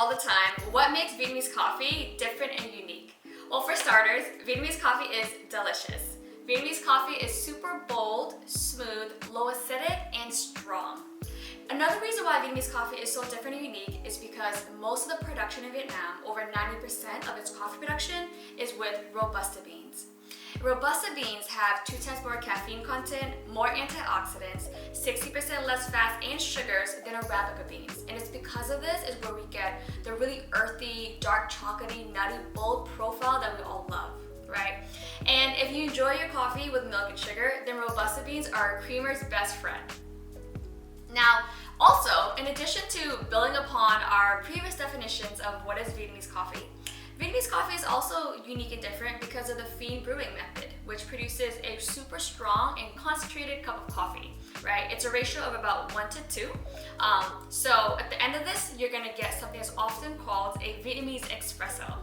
all the time, what makes Vietnamese coffee different and unique? Well, for starters, Vietnamese coffee is delicious. Vietnamese coffee is super bold, smooth, low acidic, and strong. Another reason why Vietnamese coffee is so different and unique is because most of the production in Vietnam, over 90% of its coffee production, is with robusta beans. Robusta beans have 2 times more caffeine content, more antioxidants, 60% less fats and sugars than Arabica beans. And it's because of this is where we get the really earthy, dark chocolatey, nutty, bold profile that we all love, right? And if you enjoy your coffee with milk and sugar, then Robusta beans are a creamer's best friend. Now, also, in addition to building upon our previous definitions of what is Vietnamese coffee is also unique and different because of the Phin brewing method, which produces a super strong and concentrated cup of coffee, right? It's a ratio of about 1:2. So at the end of this, you're gonna get something that's often called a Vietnamese espresso.